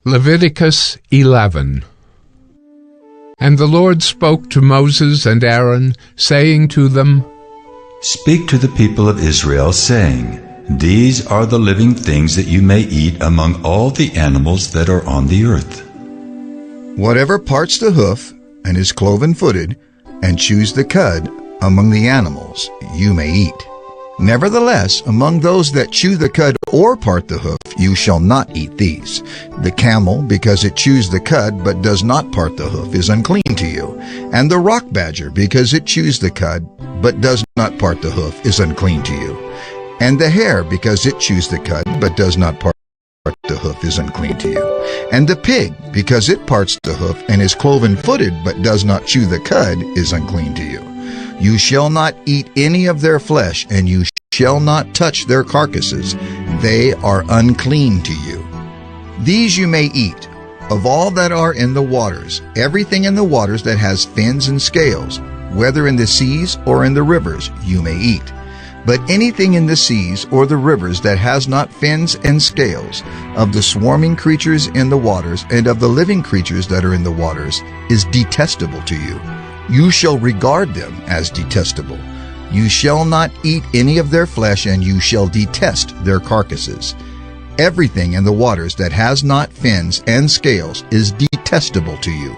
Leviticus 11. And the Lord spoke to Moses and Aaron, saying to them, Speak to the people of Israel, saying, These are the living things that you may eat among all the animals that are on the earth. Whatever parts the hoof, and is cloven-footed, and chews the cud among the animals, you may eat. Nevertheless, among those that chew the cud or part the hoof, you shall not eat these. The camel, because it chews the cud but does not part the hoof, is unclean to you. And the rock badger, because it chews the cud but does not part the hoof, is unclean to you. And the hare, because it chews the cud but does not part the hoof, is unclean to you. And the pig, because it parts the hoof and is cloven-footed but does not chew the cud, is unclean to you. You shall not eat any of their flesh, and you shall not touch their carcasses. They are unclean to you. These you may eat, of all that are in the waters, everything in the waters that has fins and scales, whether in the seas or in the rivers, you may eat. But anything in the seas or the rivers that has not fins and scales, of the swarming creatures in the waters and of the living creatures that are in the waters, is detestable to you. You shall regard them as detestable. You shall not eat any of their flesh, and you shall detest their carcasses. Everything in the waters that has not fins and scales is detestable to you.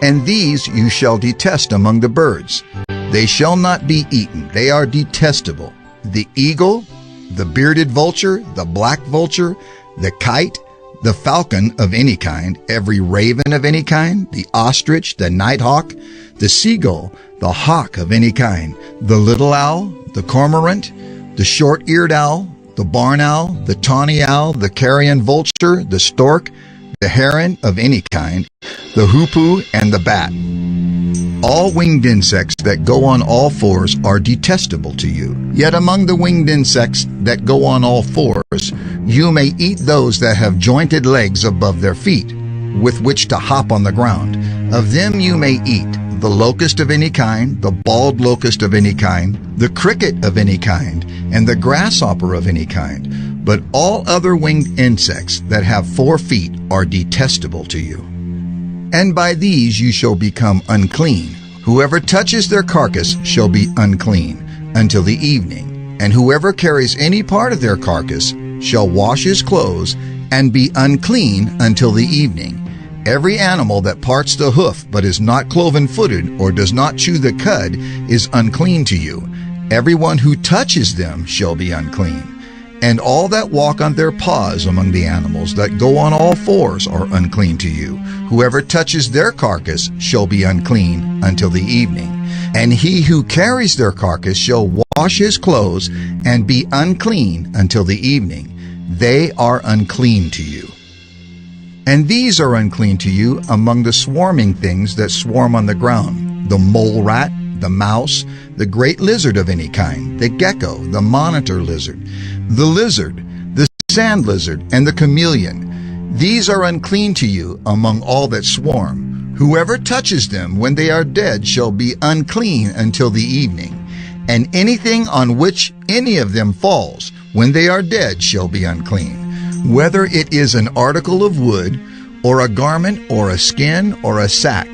And these you shall detest among the birds. They shall not be eaten. They are detestable. The eagle, the bearded vulture, the black vulture, the kite, the falcon of any kind, every raven of any kind, the ostrich, the nighthawk, the seagull, the hawk of any kind, the little owl, the cormorant, the short-eared owl, the barn owl, the tawny owl, the carrion vulture, the stork, the heron of any kind, the hoopoe, and the bat. All winged insects that go on all fours are detestable to you. Yet among the winged insects that go on all fours, you may eat those that have jointed legs above their feet, with which to hop on the ground. Of them you may eat the locust of any kind, the bald locust of any kind, the cricket of any kind, and the grasshopper of any kind. But all other winged insects that have 4 feet are detestable to you. And by these you shall become unclean. Whoever touches their carcass shall be unclean until the evening. And whoever carries any part of their carcass shall wash his clothes and be unclean until the evening. Every animal that parts the hoof but is not cloven-footed or does not chew the cud is unclean to you. Everyone who touches them shall be unclean. And all that walk on their paws among the animals that go on all fours are unclean to you. Whoever touches their carcass shall be unclean until the evening. And he who carries their carcass shall wash his clothes and be unclean until the evening. They are unclean to you. And these are unclean to you among the swarming things that swarm on the ground, the mole rat, the mouse, the great lizard of any kind, the gecko, the monitor lizard, the sand lizard, and the chameleon. These are unclean to you among all that swarm. Whoever touches them when they are dead shall be unclean until the evening. And anything on which any of them falls when they are dead shall be unclean. Whether it is an article of wood, or a garment, or a skin, or a sack,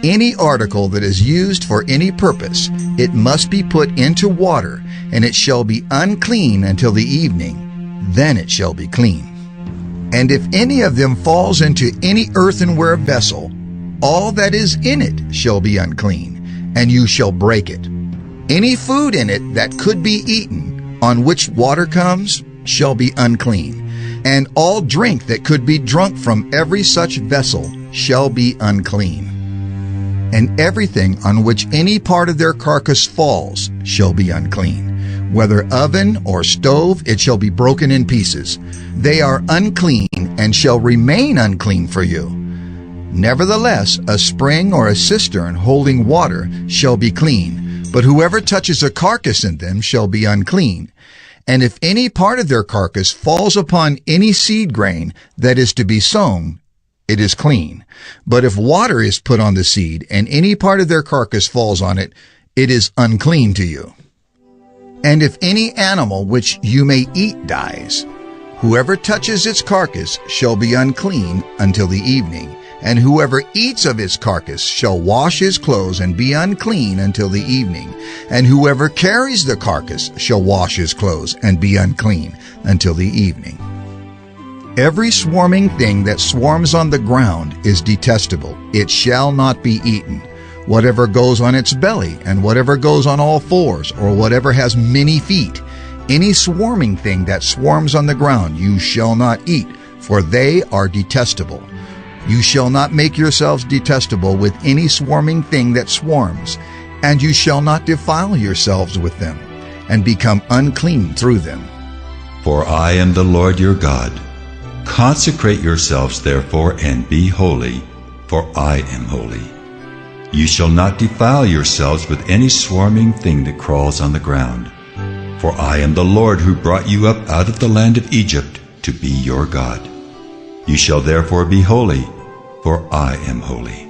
any article that is used for any purpose, it must be put into water, and it shall be unclean until the evening. Then it shall be clean. And if any of them falls into any earthenware vessel, all that is in it shall be unclean, and you shall break it. Any food in it that could be eaten, on which water comes, shall be unclean. And all drink that could be drunk from every such vessel shall be unclean. And everything on which any part of their carcass falls shall be unclean. Whether oven or stove, it shall be broken in pieces. They are unclean and shall remain unclean for you. Nevertheless, a spring or a cistern holding water shall be clean, but whoever touches a carcass in them shall be unclean. And if any part of their carcass falls upon any seed grain that is to be sown, it is clean. But if water is put on the seed, and any part of their carcass falls on it, it is unclean to you. And if any animal which you may eat dies, Whoever touches its carcass shall be unclean until the evening, and whoever eats of its carcass shall wash his clothes and be unclean until the evening, and whoever carries the carcass shall wash his clothes and be unclean until the evening. Every swarming thing that swarms on the ground is detestable. It shall not be eaten. Whatever goes on its belly, and whatever goes on all fours, or whatever has many feet, any swarming thing that swarms on the ground you shall not eat, for they are detestable. You shall not make yourselves detestable with any swarming thing that swarms, and you shall not defile yourselves with them, and become unclean through them. For I am the Lord your God. Consecrate yourselves therefore and be holy, for I am holy. You shall not defile yourselves with any swarming thing that crawls on the ground. For I am the Lord who brought you up out of the land of Egypt to be your God. You shall therefore be holy, for I am holy.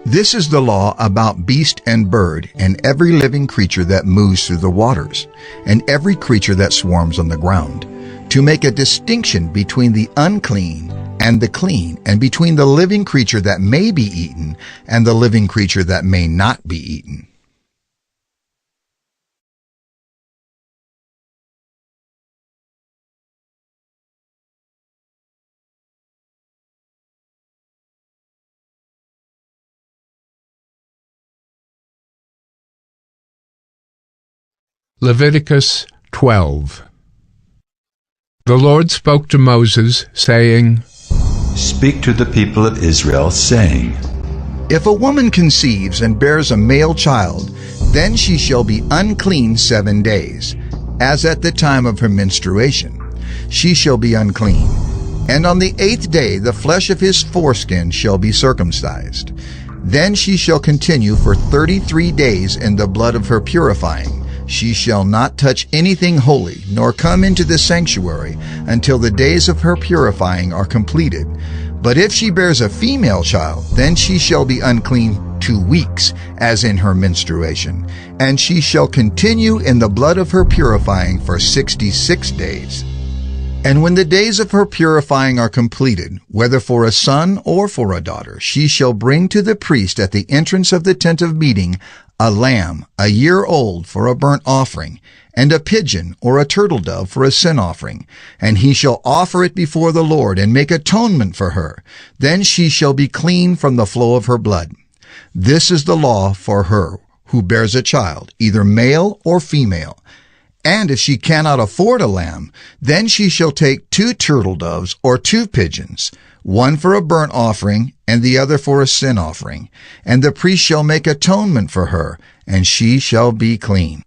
This is the law about beast and bird, and every living creature that moves through the waters, and every creature that swarms on the ground, to make a distinction between the unclean and the clean, and between the living creature that may be eaten and the living creature that may not be eaten. Leviticus 12. The Lord spoke to Moses, saying, Speak to the people of Israel, saying, If a woman conceives and bears a male child, then she shall be unclean 7 days, as at the time of her menstruation. She shall be unclean. And on the 8th day the flesh of his foreskin shall be circumcised. Then she shall continue for 33 days in the blood of her purifying. She shall not touch anything holy, nor come into the sanctuary until the days of her purifying are completed. But if she bears a female child, then she shall be unclean 2 weeks, as in her menstruation, and she shall continue in the blood of her purifying for 66 days. And when the days of her purifying are completed, whether for a son or for a daughter, she shall bring to the priest at the entrance of the tent of meeting a lamb 1 year old for a burnt offering, and a pigeon or a turtle dove for a sin offering. And he shall offer it before the Lord and make atonement for her. Then she shall be clean from the flow of her blood. This is the law for her who bears a child, either male or female. And if she cannot afford a lamb, then she shall take 2 turtle doves or 2 pigeons, one for a burnt offering and the other for a sin offering. And the priest shall make atonement for her, and she shall be clean.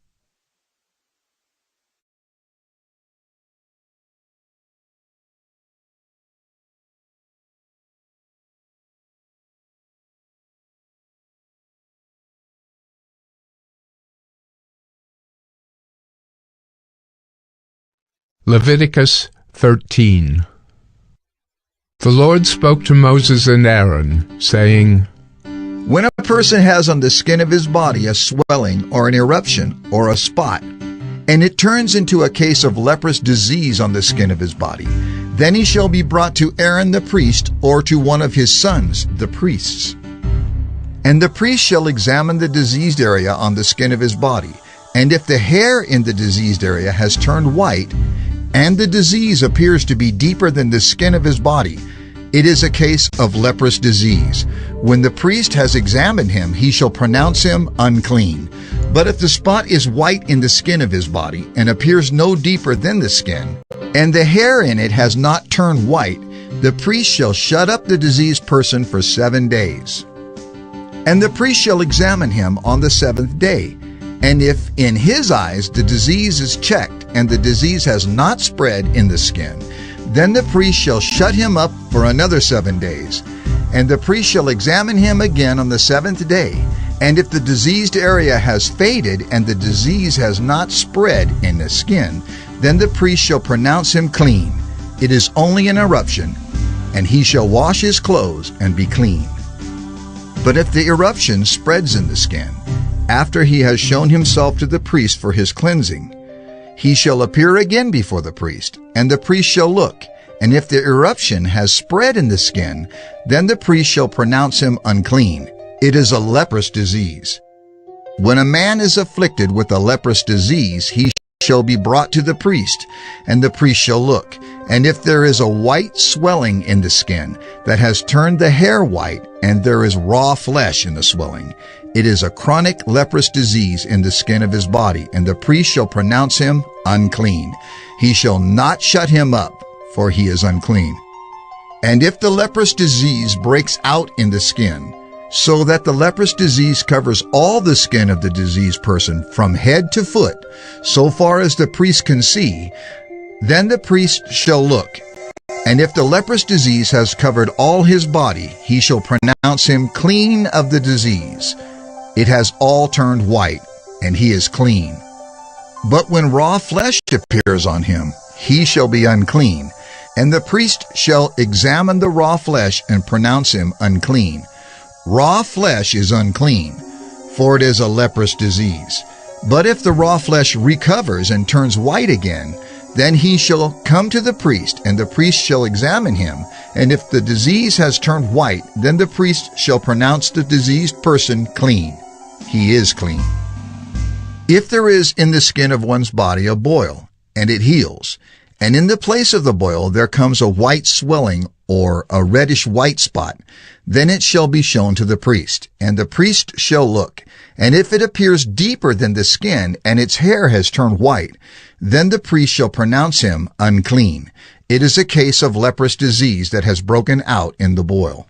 Leviticus 13. The Lord spoke to Moses and Aaron, saying, When a person has on the skin of his body a swelling or an eruption or a spot, and it turns into a case of leprous disease on the skin of his body, then he shall be brought to Aaron the priest or to one of his sons, the priests. And the priest shall examine the diseased area on the skin of his body, and if the hair in the diseased area has turned white, and the disease appears to be deeper than the skin of his body, it is a case of leprous disease. When the priest has examined him, he shall pronounce him unclean. But if the spot is white in the skin of his body, and appears no deeper than the skin, and the hair in it has not turned white, the priest shall shut up the diseased person for 7 days. And the priest shall examine him on the 7th day. And if in his eyes the disease is checked, and the disease has not spread in the skin, then the priest shall shut him up for another 7 days. And the priest shall examine him again on the 7th day. And if the diseased area has faded, and the disease has not spread in the skin, then the priest shall pronounce him clean. It is only an eruption, and he shall wash his clothes and be clean. But if the eruption spreads in the skin, after he has shown himself to the priest for his cleansing, he shall appear again before the priest, and the priest shall look. And if the eruption has spread in the skin, then the priest shall pronounce him unclean. It is a leprous disease. When a man is afflicted with a leprous disease, he shall be brought to the priest, and the priest shall look. And if there is a white swelling in the skin that has turned the hair white, and there is raw flesh in the swelling, it is a chronic leprous disease in the skin of his body, and the priest shall pronounce him unclean. He shall not shut him up, for he is unclean. And if the leprous disease breaks out in the skin, so that the leprous disease covers all the skin of the diseased person from head to foot, so far as the priest can see, then the priest shall look. And if the leprous disease has covered all his body, he shall pronounce him clean of the disease. It has all turned white, and he is clean. But when raw flesh appears on him, he shall be unclean, and the priest shall examine the raw flesh and pronounce him unclean. Raw flesh is unclean, for it is a leprous disease. But if the raw flesh recovers and turns white again, then he shall come to the priest, and the priest shall examine him. And if the disease has turned white, then the priest shall pronounce the diseased person clean. He is clean. If there is in the skin of one's body a boil, and it heals, and in the place of the boil there comes a white swelling or a reddish white spot, then it shall be shown to the priest, and the priest shall look. And if it appears deeper than the skin, and its hair has turned white, then the priest shall pronounce him unclean. It is a case of leprous disease that has broken out in the boil.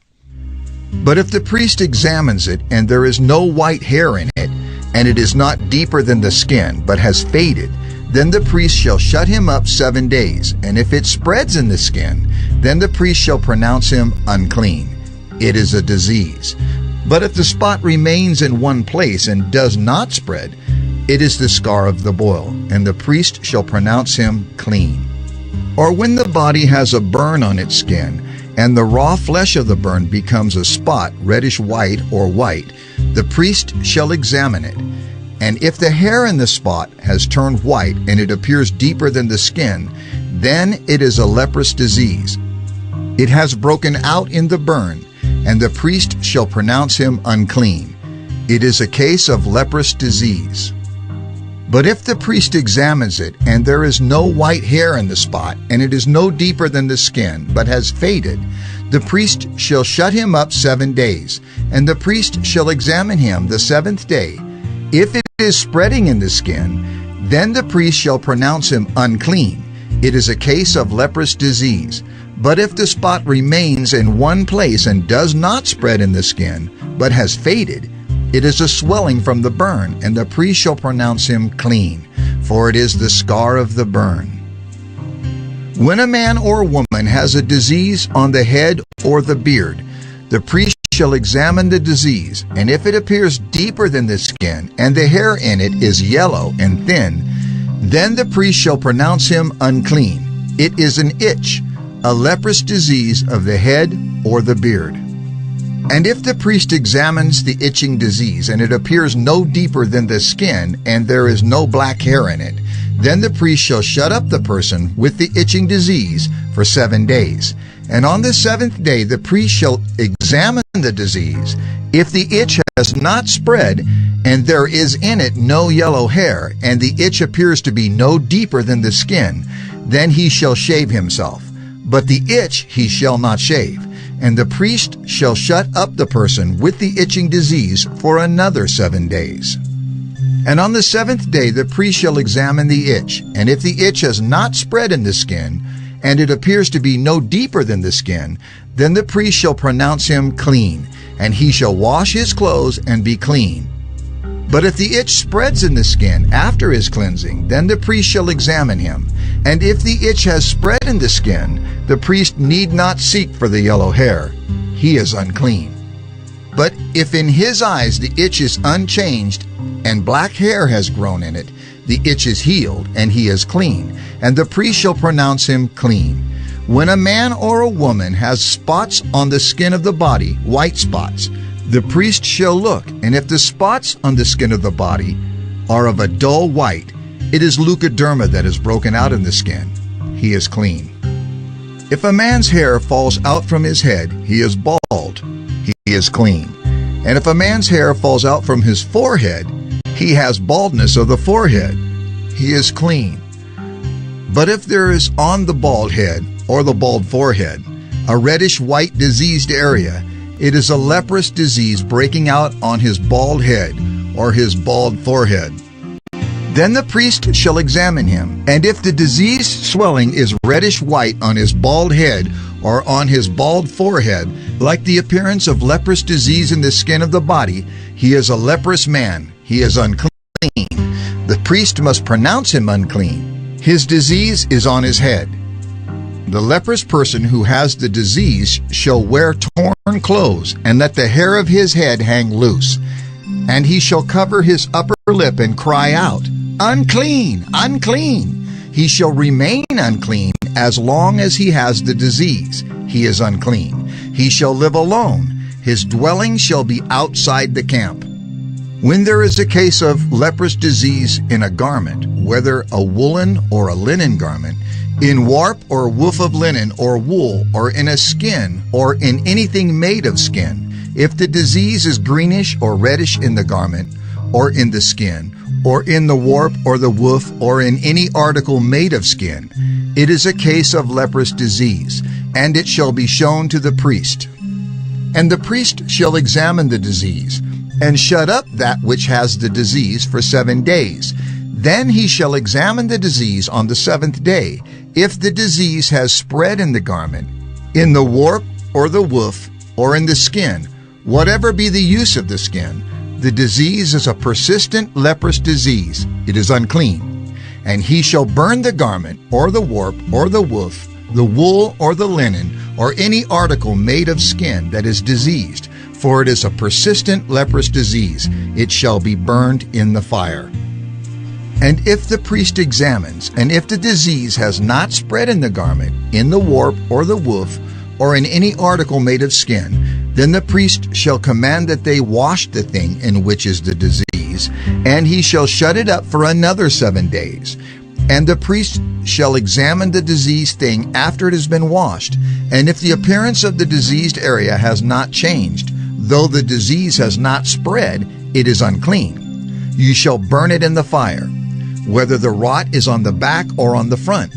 But if the priest examines it, and there is no white hair in it, and it is not deeper than the skin, but has faded, then the priest shall shut him up 7 days. And if it spreads in the skin, then the priest shall pronounce him unclean. It is a disease. But if the spot remains in one place and does not spread, it is the scar of the boil, and the priest shall pronounce him clean. Or when the body has a burn on its skin, and the raw flesh of the burn becomes a spot, reddish white or white, the priest shall examine it. And if the hair in the spot has turned white, and it appears deeper than the skin, then it is a leprous disease. It has broken out in the burn, and the priest shall pronounce him unclean. It is a case of leprous disease. But if the priest examines it, and there is no white hair in the spot, and it is no deeper than the skin, but has faded, the priest shall shut him up 7 days, and the priest shall examine him the 7th day. If it is spreading in the skin, then the priest shall pronounce him unclean. It is a case of leprous disease. But if the spot remains in one place and does not spread in the skin, but has faded, it is a swelling from the burn, and the priest shall pronounce him clean, for it is the scar of the burn. When a man or woman has a disease on the head or the beard, the priest shall examine the disease, and if it appears deeper than the skin, and the hair in it is yellow and thin, then the priest shall pronounce him unclean. It is an itch, a leprous disease of the head or the beard. And if the priest examines the itching disease, and it appears no deeper than the skin, and there is no black hair in it, then the priest shall shut up the person with the itching disease for 7 days. And on the 7th day the priest shall examine the disease. If the itch has not spread, and there is in it no yellow hair, and the itch appears to be no deeper than the skin, then he shall shave himself. But the itch he shall not shave. And the priest shall shut up the person with the itching disease for another 7 days. And on the 7th day the priest shall examine the itch, and if the itch has not spread in the skin, and it appears to be no deeper than the skin, then the priest shall pronounce him clean, and he shall wash his clothes and be clean. But if the itch spreads in the skin after his cleansing, then the priest shall examine him. And if the itch has spread in the skin, the priest need not seek for the yellow hair. He is unclean. But if in his eyes the itch is unchanged, and black hair has grown in it, the itch is healed, and he is clean, and the priest shall pronounce him clean. When a man or a woman has spots on the skin of the body, white spots, the priest shall look, and if the spots on the skin of the body are of a dull white, It is leukoderma that is broken out in the skin. He is clean. If a man's hair falls out from his head, he is bald. He is clean. And if a man's hair falls out from his forehead, he has baldness of the forehead. He is clean. But if there is on the bald head or the bald forehead a reddish-white diseased area, it is a leprous disease breaking out on his bald head or his bald forehead. Then the priest shall examine him, and if the diseased swelling is reddish-white on his bald head or on his bald forehead, like the appearance of leprous disease in the skin of the body, he is a leprous man. He is unclean. The priest must pronounce him unclean. His disease is on his head. The leprous person who has the disease shall wear torn clothes, and let the hair of his head hang loose. And he shall cover his upper lip and cry out, "Unclean, unclean." He shall remain unclean as long as he has the disease. He is unclean. He shall live alone. His dwelling shall be outside the camp. When there is a case of leprous disease in a garment, whether a woolen or a linen garment, in warp or woof of linen or wool, or in a skin, or in anything made of skin, if the disease is greenish or reddish in the garment, or in the skin, or in the warp or the woof, or in any article made of skin, it is a case of leprous disease, and it shall be shown to the priest. And the priest shall examine the disease, and shut up that which has the disease for 7 days. Then he shall examine the disease on the 7th day. If the disease has spread in the garment, in the warp or the woof, or in the skin, whatever be the use of the skin, the disease is a persistent leprous disease. It is unclean. And he shall burn the garment, or the warp, or the woof, the wool, or the linen, or any article made of skin that is diseased, for it is a persistent leprous disease. It shall be burned in the fire. And if the priest examines, and if the disease has not spread in the garment, in the warp, or the woof, or in any article made of skin, then the priest shall command that they wash the thing in which is the disease, and he shall shut it up for another 7 days. And the priest shall examine the diseased thing after it has been washed, and if the appearance of the diseased area has not changed, though the disease has not spread, it is unclean. You shall burn it in the fire, whether the rot is on the back or on the front.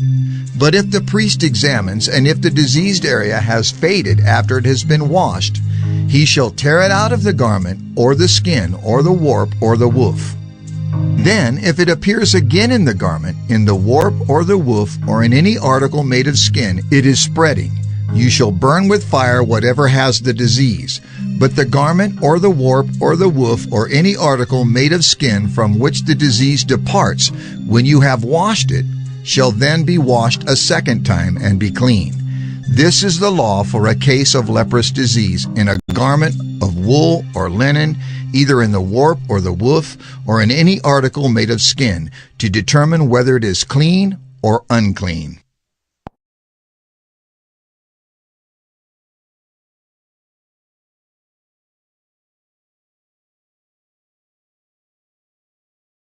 But if the priest examines, and if the diseased area has faded after it has been washed, he shall tear it out of the garment, or the skin, or the warp, or the woof. Then, if it appears again in the garment, in the warp, or the woof, or in any article made of skin, it is spreading. You shall burn with fire whatever has the disease. But the garment, or the warp, or the woof, or any article made of skin from which the disease departs, when you have washed it, shall then be washed a second time and be clean. This is the law for a case of leprous disease in a garment of wool or linen, either in the warp or the woof, or in any article made of skin, to determine whether it is clean or unclean.